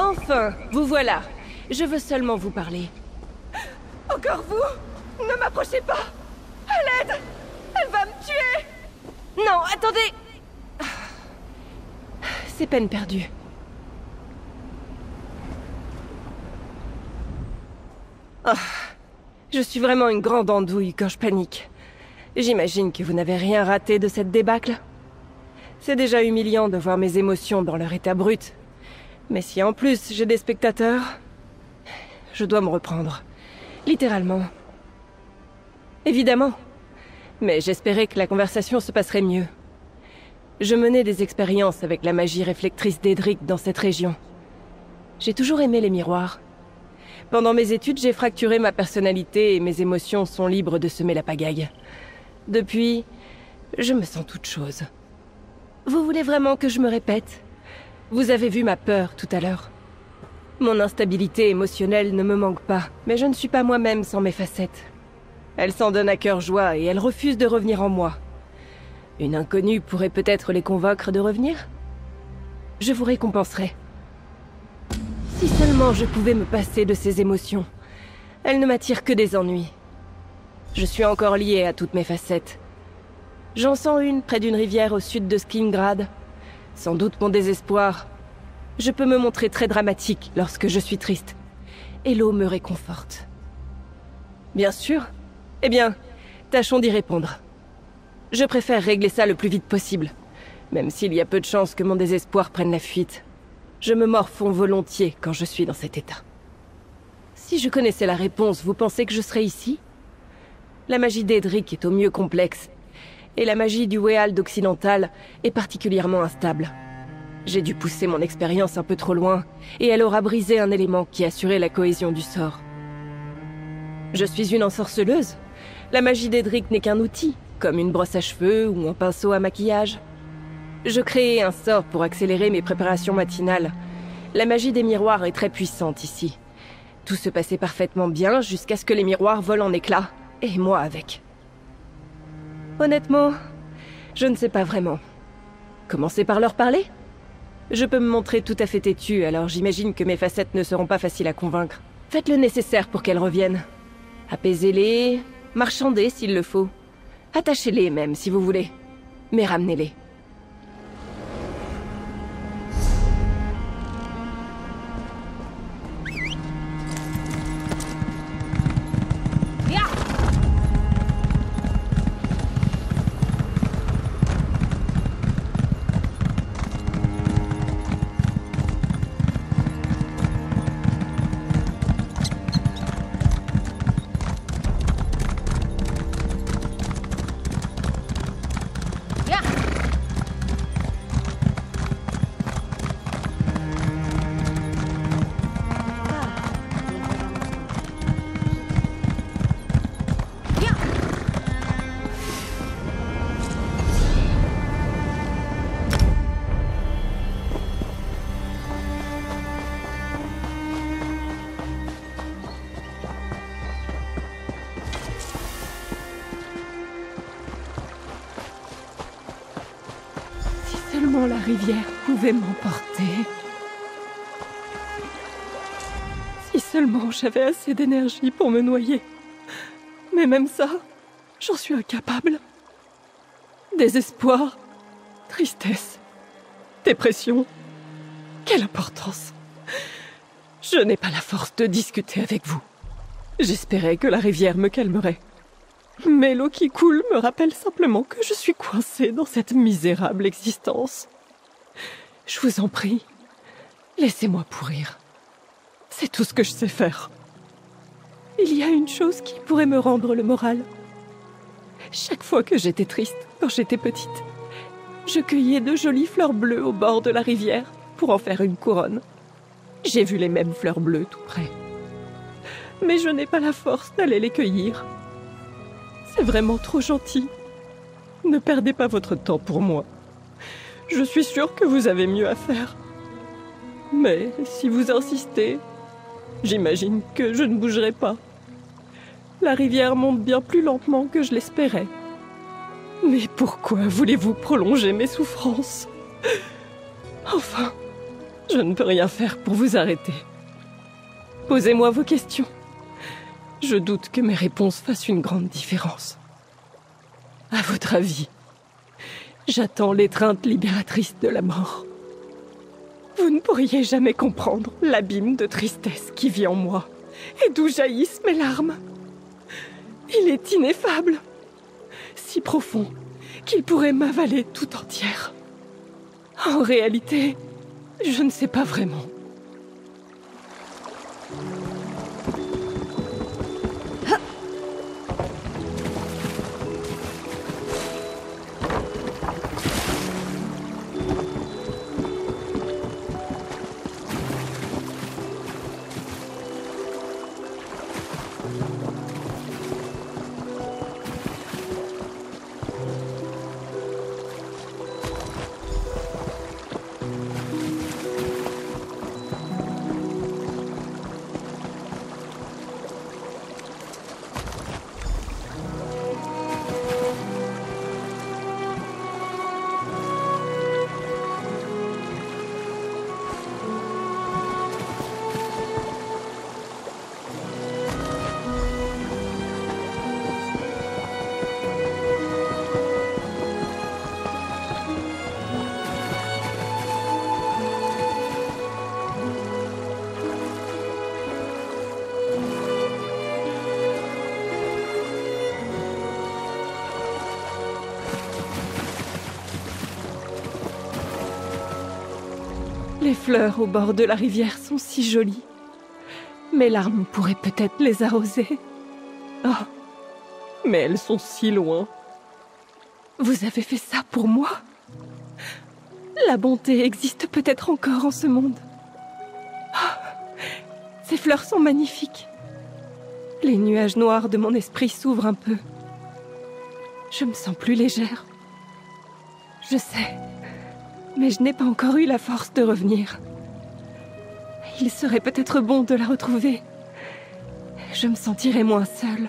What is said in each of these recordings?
Enfin, vous voilà. Je veux seulement vous parler. Encore vous? Ne m'approchez pas! À l'aide! Elle va me tuer! Non, attendez! C'est peine perdue. Oh, je suis vraiment une grande andouille quand je panique. J'imagine que vous n'avez rien raté de cette débâcle. C'est déjà humiliant de voir mes émotions dans leur état brut. Mais si en plus j'ai des spectateurs, je dois me reprendre. Littéralement. Évidemment. Mais j'espérais que la conversation se passerait mieux. Je menais des expériences avec la magie réflectrice d'Edric dans cette région. J'ai toujours aimé les miroirs. Pendant mes études, j'ai fracturé ma personnalité et mes émotions sont libres de semer la pagaille. Depuis, je me sens toute chose. Vous voulez vraiment que je me répète? Vous avez vu ma peur tout à l'heure. Mon instabilité émotionnelle ne me manque pas, mais je ne suis pas moi-même sans mes facettes. Elle s'en donne à cœur joie et elle refuse de revenir en moi. Une inconnue pourrait peut-être les convaincre de revenir? Je vous récompenserai. Si seulement je pouvais me passer de ces émotions. Elles ne m'attirent que des ennuis. Je suis encore liée à toutes mes facettes. J'en sens une près d'une rivière au sud de Skingrad. Sans doute mon désespoir. Je peux me montrer très dramatique lorsque je suis triste. Et l'eau me réconforte. Bien sûr. Eh bien, tâchons d'y répondre. Je préfère régler ça le plus vite possible. Même s'il y a peu de chances que mon désespoir prenne la fuite. Je me morfonds volontiers quand je suis dans cet état. Si je connaissais la réponse, vous pensez que je serais ici? La magie d'Edric est au mieux complexe. Et la magie du Weald occidental est particulièrement instable. J'ai dû pousser mon expérience un peu trop loin, et elle aura brisé un élément qui assurait la cohésion du sort. Je suis une ensorceleuse. La magie d'Edric n'est qu'un outil, comme une brosse à cheveux ou un pinceau à maquillage. Je créais un sort pour accélérer mes préparations matinales. La magie des miroirs est très puissante ici. Tout se passait parfaitement bien jusqu'à ce que les miroirs volent en éclats, et moi avec. Honnêtement, je ne sais pas vraiment. Commencez par leur parler? Je peux me montrer tout à fait têtue, alors j'imagine que mes facettes ne seront pas faciles à convaincre. Faites le nécessaire pour qu'elles reviennent. Apaisez-les, marchandez s'il le faut. Attachez-les même, si vous voulez. Mais ramenez-les. Seulement la rivière pouvait m'emporter. Si seulement j'avais assez d'énergie pour me noyer. Mais même ça, j'en suis incapable. Désespoir, tristesse, dépression. Quelle importance. Je n'ai pas la force de discuter avec vous. J'espérais que la rivière me calmerait. Mais l'eau qui coule me rappelle simplement que je suis coincée dans cette misérable existence. Je vous en prie, laissez-moi pourrir. C'est tout ce que je sais faire. Il y a une chose qui pourrait me rendre le moral. Chaque fois que j'étais triste, quand j'étais petite, je cueillais de jolies fleurs bleues au bord de la rivière pour en faire une couronne. J'ai vu les mêmes fleurs bleues tout près. Mais je n'ai pas la force d'aller les cueillir. C'est vraiment trop gentil. Ne perdez pas votre temps pour moi. Je suis sûre que vous avez mieux à faire. Mais si vous insistez, j'imagine que je ne bougerai pas. La rivière monte bien plus lentement que je l'espérais. Mais pourquoi voulez-vous prolonger mes souffrances? Enfin, Je ne peux rien faire pour vous arrêter. Posez-moi vos questions. Je doute que mes réponses fassent une grande différence. À votre avis, j'attends l'étreinte libératrice de la mort. Vous ne pourriez jamais comprendre l'abîme de tristesse qui vit en moi et d'où jaillissent mes larmes. Il est ineffable, si profond qu'il pourrait m'avaler tout entière. En réalité, je ne sais pas vraiment. Les fleurs au bord de la rivière sont si jolies. Mes larmes pourraient peut-être les arroser. Oh, mais elles sont si loin. Vous avez fait ça pour moi? La bonté existe peut-être encore en ce monde. Oh, ces fleurs sont magnifiques. Les nuages noirs de mon esprit s'ouvrent un peu. Je me sens plus légère. Je sais. Mais je n'ai pas encore eu la force de revenir. Il serait peut-être bon de la retrouver. Je me sentirais moins seule.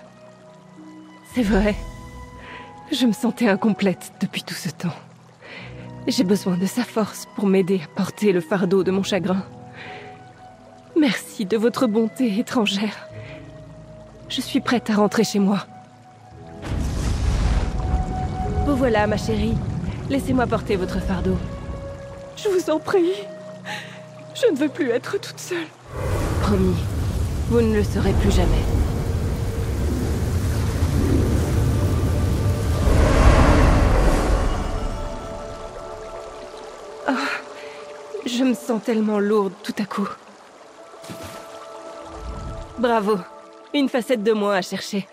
C'est vrai. Je me sentais incomplète depuis tout ce temps. J'ai besoin de sa force pour m'aider à porter le fardeau de mon chagrin. Merci de votre bonté étrangère. Je suis prête à rentrer chez moi. Vous voilà, ma chérie. Laissez-moi porter votre fardeau. Je vous en prie. Je ne veux plus être toute seule. Promis, vous ne le serez plus jamais. Oh, je me sens tellement lourde tout à coup. Bravo, une facette de moi à chercher.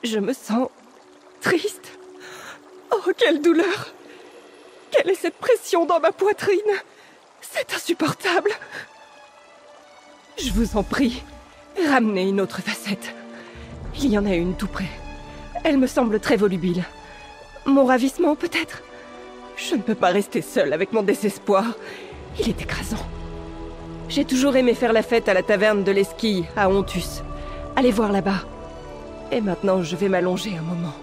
Je me sens triste. Oh, quelle douleur! Quelle est cette pression dans ma poitrine? C'est insupportable. Je vous en prie, ramenez une autre facette. Il y en a une tout près. Elle me semble très volubile. Mon ravissement, peut-être? Je ne peux pas rester seule avec mon désespoir. Il est écrasant. J'ai toujours aimé faire la fête à la taverne de l'Esquille, à Ontus. Allez voir là-bas. Et maintenant, je vais m'allonger un moment.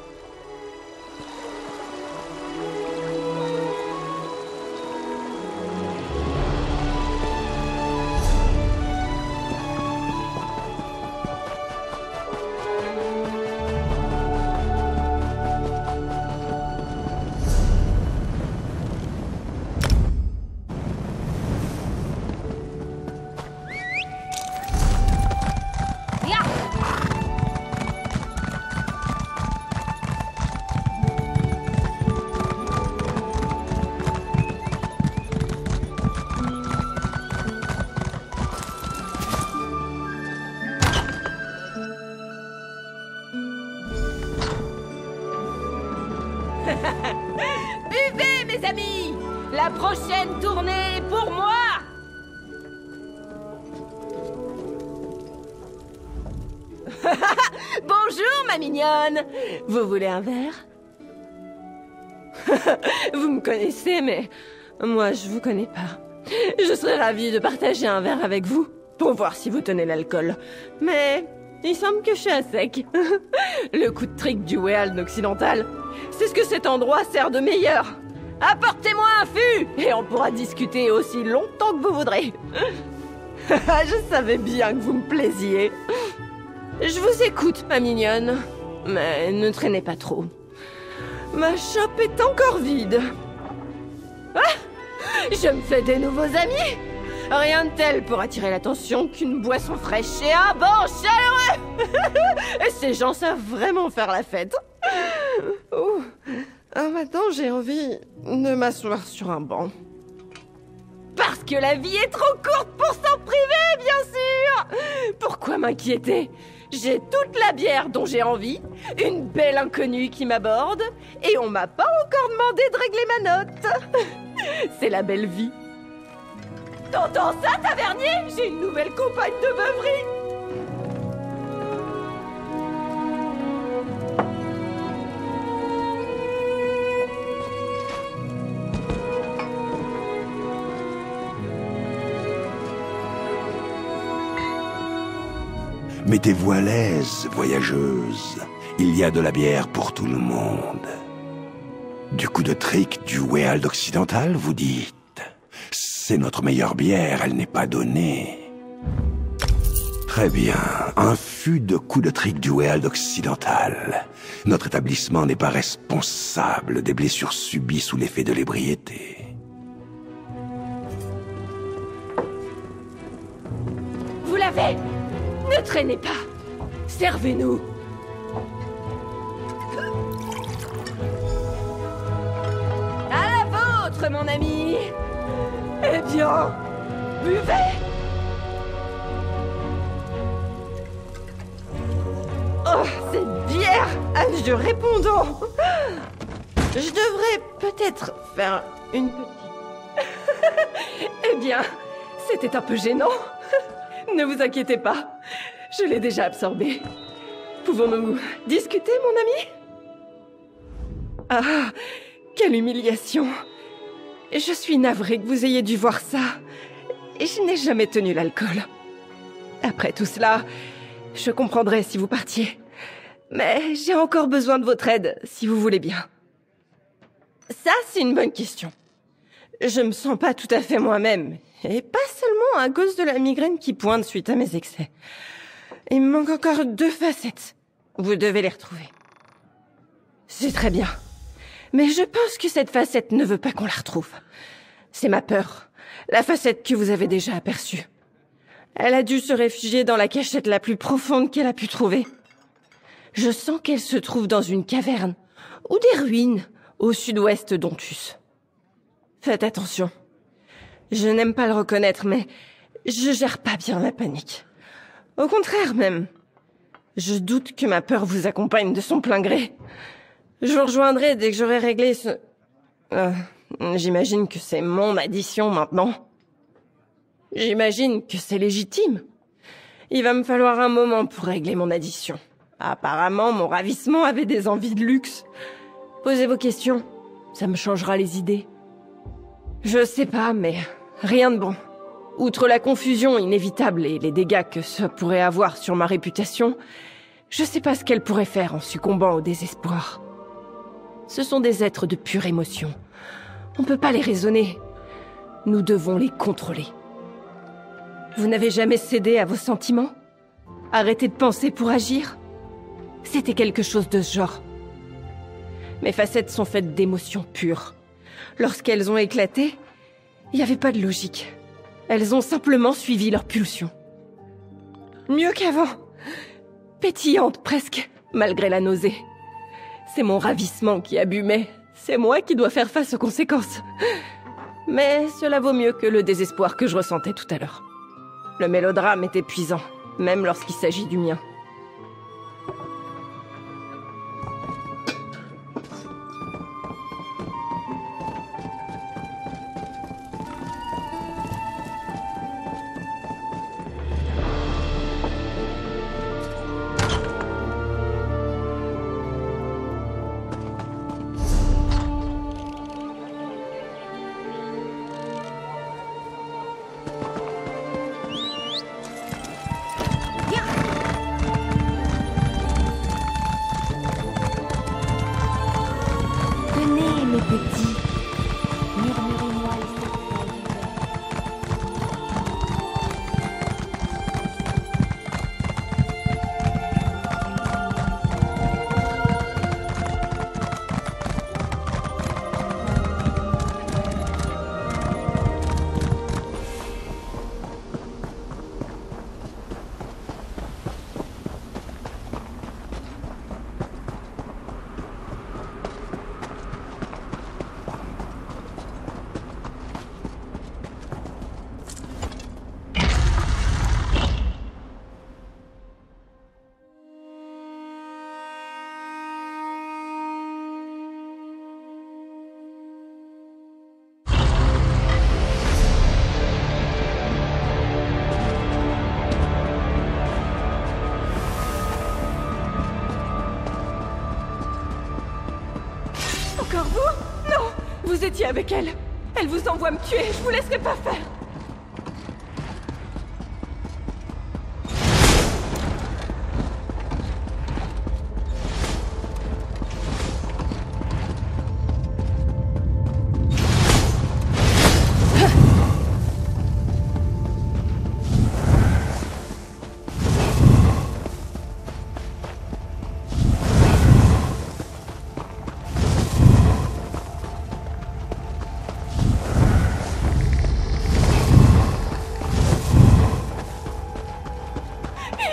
Buvez, mes amis! La prochaine tournée est pour moi! Bonjour, ma mignonne! Vous voulez un verre? Vous me connaissez, mais moi, je vous connais pas. Je serais ravie de partager un verre avec vous, pour voir si vous tenez l'alcool. Mais il semble que je suis à sec. Le coup de trick du Weald occidental, c'est ce que cet endroit sert de meilleur. Apportez-moi un fût et on pourra discuter aussi longtemps que vous voudrez. Je savais bien que vous me plaisiez. Je vous écoute, ma mignonne. Mais ne traînez pas trop. Ma chope est encore vide. Ah! Je me fais des nouveaux amis. Rien de tel pour attirer l'attention qu'une boisson fraîche et un banc chaleureux. Et ces gens savent vraiment faire la fête. Oh. Ah, maintenant j'ai envie de m'asseoir sur un banc. Parce que la vie est trop courte pour s'en priver, bien sûr. Pourquoi m'inquiéter? J'ai toute la bière dont j'ai envie, une belle inconnue qui m'aborde, et on m'a pas encore demandé de régler ma note. C'est la belle vie. T'entends ça, tavernier? J'ai une nouvelle compagne de beuverie. Mettez-vous à l'aise, voyageuse. Il y a de la bière pour tout le monde. Du coup de trick du Weald occidental, vous dites? C'est notre meilleure bière, elle n'est pas donnée. Très bien, un fût de coup de trick du Weald occidental. Notre établissement n'est pas responsable des blessures subies sous l'effet de l'ébriété. Vous l'avez! Ne traînez pas! Servez-nous! À la vôtre, mon ami! Eh bien, buvez! Oh, cette bière a un jeu répondant! Je devrais peut-être faire une petite... Eh bien, c'était un peu gênant. Ne vous inquiétez pas, je l'ai déjà absorbé. Pouvons-nous discuter, mon ami? Ah, quelle humiliation! Je suis navrée que vous ayez dû voir ça. Et je n'ai jamais tenu l'alcool. Après tout cela, je comprendrais si vous partiez. Mais j'ai encore besoin de votre aide, si vous voulez bien. Ça, c'est une bonne question. Je me sens pas tout à fait moi-même. Et pas seulement à cause de la migraine qui pointe suite à mes excès. Il me manque encore 2 facettes. Vous devez les retrouver. C'est très bien. Mais je pense que cette facette ne veut pas qu'on la retrouve. C'est ma peur. La facette que vous avez déjà aperçue. Elle a dû se réfugier dans la cachette la plus profonde qu'elle a pu trouver. Je sens qu'elle se trouve dans une caverne ou des ruines au sud-ouest d'Ontus. Faites attention. Je n'aime pas le reconnaître, mais je gère pas bien la panique. Au contraire même. Je doute que ma peur vous accompagne de son plein gré. Je vous rejoindrai dès que j'aurai réglé ce... J'imagine que c'est mon addition maintenant. J'imagine que c'est légitime. Il va me falloir un moment pour régler mon addition. Apparemment, mon ravissement avait des envies de luxe. Posez vos questions, ça me changera les idées. Je sais pas, mais rien de bon. Outre la confusion inévitable et les dégâts que ça pourrait avoir sur ma réputation, je sais pas ce qu'elle pourrait faire en succombant au désespoir. Ce sont des êtres de pure émotion. On peut pas les raisonner. Nous devons les contrôler. Vous n'avez jamais cédé à vos sentiments? Arrêté de penser pour agir? C'était quelque chose de ce genre. Mes facettes sont faites d'émotions pures. Lorsqu'elles ont éclaté, il n'y avait pas de logique. Elles ont simplement suivi leur pulsion. Mieux qu'avant. Pétillante presque, malgré la nausée. C'est mon ravissement qui abîmait. C'est moi qui dois faire face aux conséquences. Mais cela vaut mieux que le désespoir que je ressentais tout à l'heure. Le mélodrame est épuisant, même lorsqu'il s'agit du mien. Venez, mes petits. Encore vous? Non! Vous étiez avec elle! Elle vous envoie me tuer, je vous laisserai pas faire!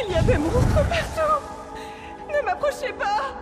Il y a des monstres partout! Ne m'approchez pas!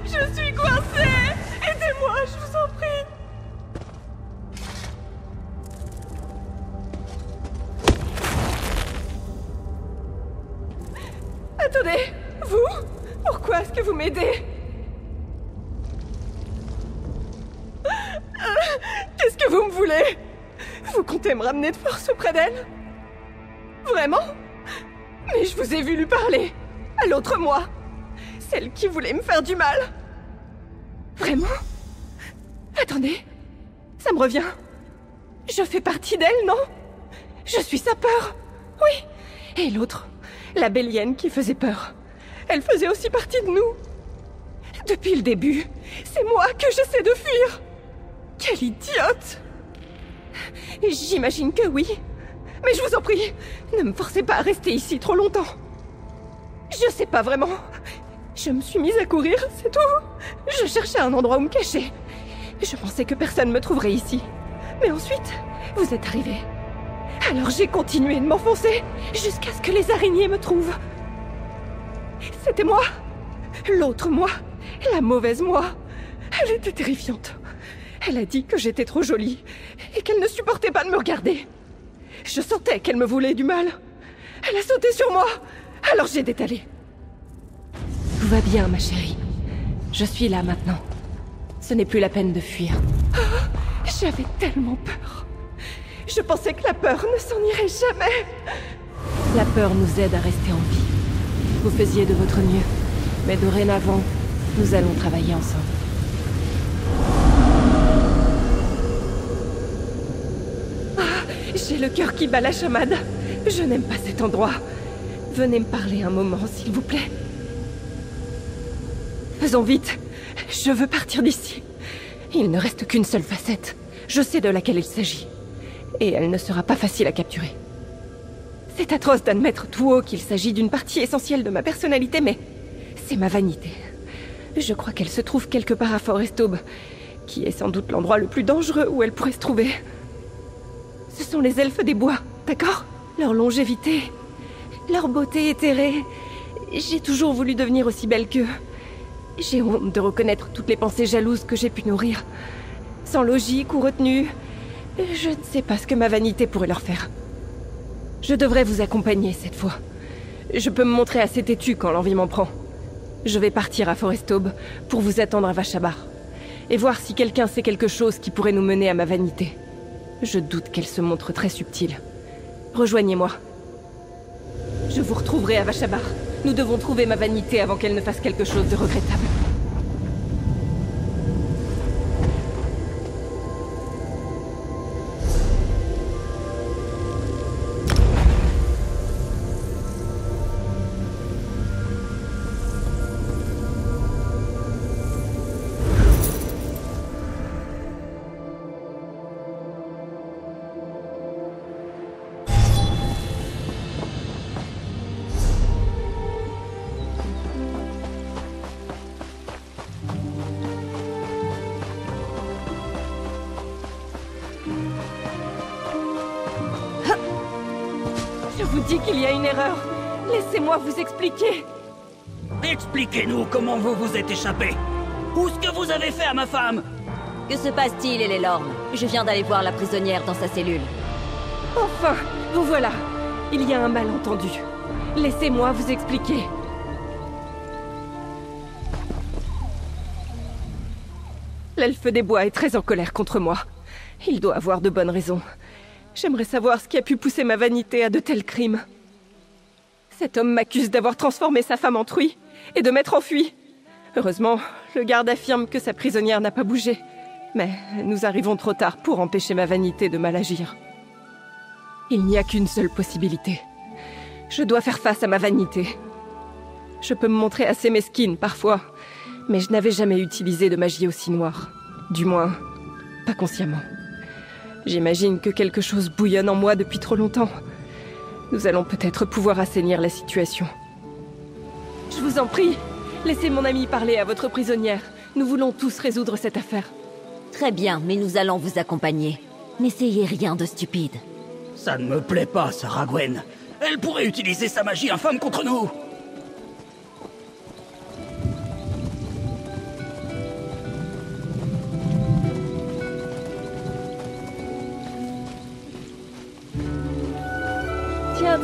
Je suis coincée! Aidez-moi, je vous en prie! Attendez! Vous? Pourquoi est-ce que vous m'aidez? Qu'est-ce que vous me voulez? Vous comptez me ramener de force auprès d'elle? Vraiment? Mais je vous ai vu lui parler! À l'autre moi! Celle qui voulait me faire du mal! Vraiment? Attendez, ça me revient. Je fais partie d'elle, non? Je suis sa peur. Oui. Et l'autre, la Bélienne qui faisait peur. Elle faisait aussi partie de nous. Depuis le début, c'est moi que j'essaie de fuir. Quelle idiote! J'imagine que oui. Mais je vous en prie, ne me forcez pas à rester ici trop longtemps. Je sais pas vraiment. Je me suis mise à courir, c'est tout. Je cherchais un endroit où me cacher. Je pensais que personne me trouverait ici. Mais ensuite, vous êtes arrivés. Alors j'ai continué de m'enfoncer jusqu'à ce que les araignées me trouvent. C'était moi. L'autre moi. La mauvaise moi. Elle était terrifiante. Elle a dit que j'étais trop jolie et qu'elle ne supportait pas de me regarder. Je sentais qu'elle me voulait du mal. Elle a sauté sur moi. Alors j'ai détalé. Tout va bien, ma chérie. Je suis là maintenant. Ce n'est plus la peine de fuir. Oh, j'avais tellement peur. Je pensais que la peur ne s'en irait jamais. La peur nous aide à rester en vie. Vous faisiez de votre mieux. Mais dorénavant, nous allons travailler ensemble. Ah, j'ai le cœur qui bat la chamade. Je n'aime pas cet endroit. Venez me parler un moment, s'il vous plaît. Faisons vite. Je veux partir d'ici. Il ne reste qu'une seule facette. Je sais de laquelle il s'agit. Et elle ne sera pas facile à capturer. C'est atroce d'admettre tout haut qu'il s'agit d'une partie essentielle de ma personnalité, mais c'est ma vanité. Je crois qu'elle se trouve quelque part à Forest Aube, qui est sans doute l'endroit le plus dangereux où elle pourrait se trouver. Ce sont les elfes des bois, d'accord? Leur longévité, leur beauté éthérée. J'ai toujours voulu devenir aussi belle qu'eux. J'ai honte de reconnaître toutes les pensées jalouses que j'ai pu nourrir. Sans logique ou retenue, je ne sais pas ce que ma vanité pourrait leur faire. Je devrais vous accompagner cette fois. Je peux me montrer assez têtue quand l'envie m'en prend. Je vais partir à Forest Aube pour vous attendre à Vachabar. Et voir si quelqu'un sait quelque chose qui pourrait nous mener à ma vanité. Je doute qu'elle se montre très subtile. Rejoignez-moi. Je vous retrouverai à Vachabar. Nous devons trouver ma vanité avant qu'elle ne fasse quelque chose de regrettable. vous dit qu'il y a une erreur. Laissez-moi vous expliquer. Expliquez-nous comment vous vous êtes échappé. Ou ce que vous avez fait à ma femme. Que se passe-t-il, Elelorn? Je viens d'aller voir la prisonnière dans sa cellule. Enfin, vous voilà. Il y a un malentendu. Laissez-moi vous expliquer. L'elfe des bois est très en colère contre moi. Il doit avoir de bonnes raisons. J'aimerais savoir ce qui a pu pousser ma vanité à de tels crimes. Cet homme m'accuse d'avoir transformé sa femme en truie et de m'être enfui. Heureusement, le garde affirme que sa prisonnière n'a pas bougé. Mais nous arrivons trop tard pour empêcher ma vanité de mal agir. Il n'y a qu'une seule possibilité. Je dois faire face à ma vanité. Je peux me montrer assez mesquine parfois, mais je n'avais jamais utilisé de magie aussi noire. Du moins, pas consciemment. J'imagine que quelque chose bouillonne en moi depuis trop longtemps. Nous allons peut-être pouvoir assainir la situation. Je vous en prie, laissez mon ami parler à votre prisonnière. Nous voulons tous résoudre cette affaire. Très bien, mais nous allons vous accompagner. N'essayez rien de stupide. Ça ne me plaît pas, Sarah Gwen. Elle pourrait utiliser sa magie infâme contre nous.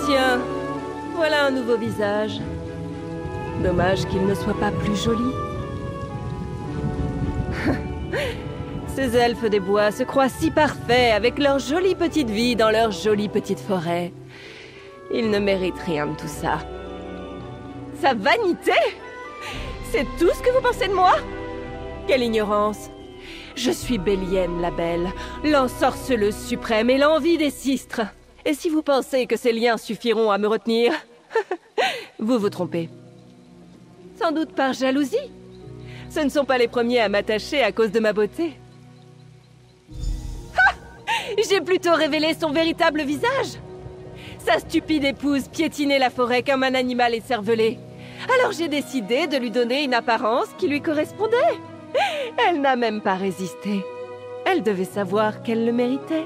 Tiens, voilà un nouveau visage. Dommage qu'il ne soit pas plus joli. Ces elfes des bois se croient si parfaits avec leur jolie petite vie dans leur jolie petite forêt. Ils ne méritent rien de tout ça. Sa vanité? C'est tout ce que vous pensez de moi? Quelle ignorance! Je suis Bélienne la Belle, l'ensorceleuse suprême et l'envie des sistres. Et si vous pensez que ces liens suffiront à me retenir, vous vous trompez. Sans doute par jalousie. Ce ne sont pas les premiers à m'attacher à cause de ma beauté. J'ai plutôt révélé son véritable visage. Sa stupide épouse piétinait la forêt comme un animal écervelé. Alors j'ai décidé de lui donner une apparence qui lui correspondait. Elle n'a même pas résisté. Elle devait savoir qu'elle le méritait.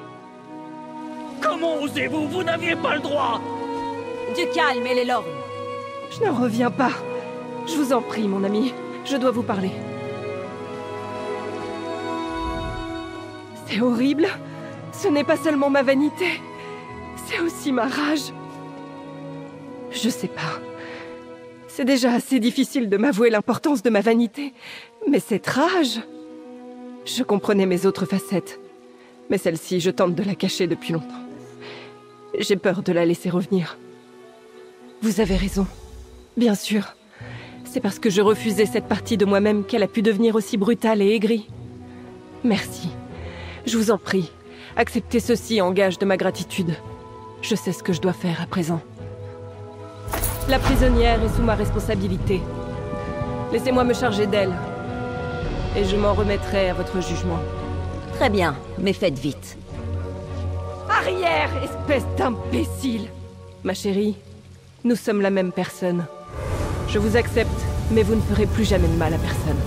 Comment osez-vous? Vous n'aviez pas le droit. Du calme, Elelorn. Je n'en reviens pas. Je vous en prie, mon ami. Je dois vous parler. C'est horrible. Ce n'est pas seulement ma vanité. C'est aussi ma rage. Je sais pas. C'est déjà assez difficile de m'avouer l'importance de ma vanité. Mais cette rage... Je comprenais mes autres facettes. Mais celle-ci, je tente de la cacher depuis longtemps. J'ai peur de la laisser revenir. Vous avez raison. Bien sûr. C'est parce que je refusais cette partie de moi-même qu'elle a pu devenir aussi brutale et aigrie. Merci. Je vous en prie. Acceptez ceci en gage de ma gratitude. Je sais ce que je dois faire à présent. La prisonnière est sous ma responsabilité. Laissez-moi me charger d'elle. Et je m'en remettrai à votre jugement. Très bien, mais faites vite. Arrière, espèce d'imbécile! Ma chérie, nous sommes la même personne. Je vous accepte, mais vous ne ferez plus jamais de mal à personne.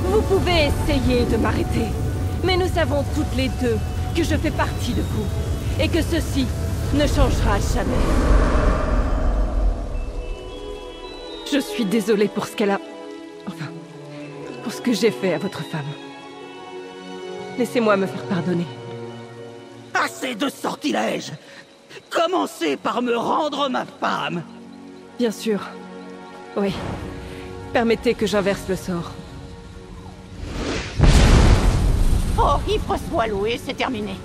Vous pouvez essayer de m'arrêter, mais nous savons toutes les deux que je fais partie de vous, et que ceci ne changera jamais. Je suis désolée pour ce qu'elle a... Enfin, pour ce que j'ai fait à votre femme. Laissez-moi me faire pardonner. Assez de sortilèges. Commencez par me rendre ma femme. Bien sûr. Oui. Permettez que j'inverse le sort. Oh, ivre soit loué, c'est terminé.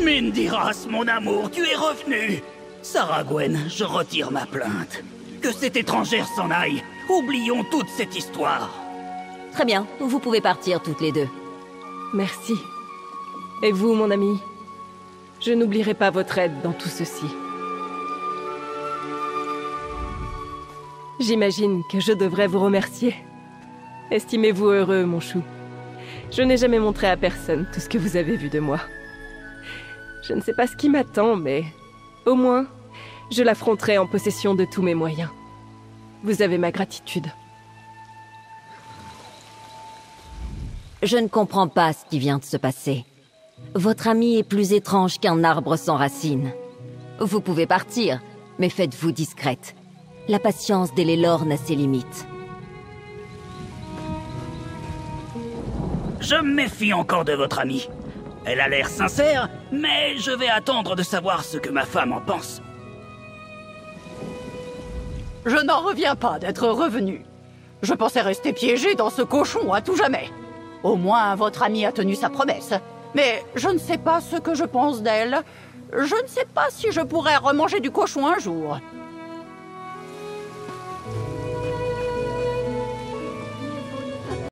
Mindiras, mon amour, tu es revenu. Sarah Gwen, je retire ma plainte. Que cette étrangère s'en aille. Oublions toute cette histoire. Très bien, vous pouvez partir toutes les deux. Merci. Et vous, mon ami? Je n'oublierai pas votre aide dans tout ceci. J'imagine que je devrais vous remercier. Estimez-vous heureux, mon chou. Je n'ai jamais montré à personne tout ce que vous avez vu de moi. Je ne sais pas ce qui m'attend, mais au moins, je l'affronterai en possession de tous mes moyens. Vous avez ma gratitude. Je ne comprends pas ce qui vient de se passer. Votre ami est plus étrange qu'un arbre sans racines. Vous pouvez partir, Mais faites-vous discrète. La patience d'Elelor n'a ses limites. Je me méfie encore de votre amie. Elle a l'air sincère, mais je vais attendre de savoir ce que ma femme en pense. Je n'en reviens pas d'être revenu. Je pensais rester piégé dans ce cochon à tout jamais. Au moins, votre amie a tenu sa promesse. Mais je ne sais pas ce que je pense d'elle. Je ne sais pas si je pourrais remanger du cochon un jour.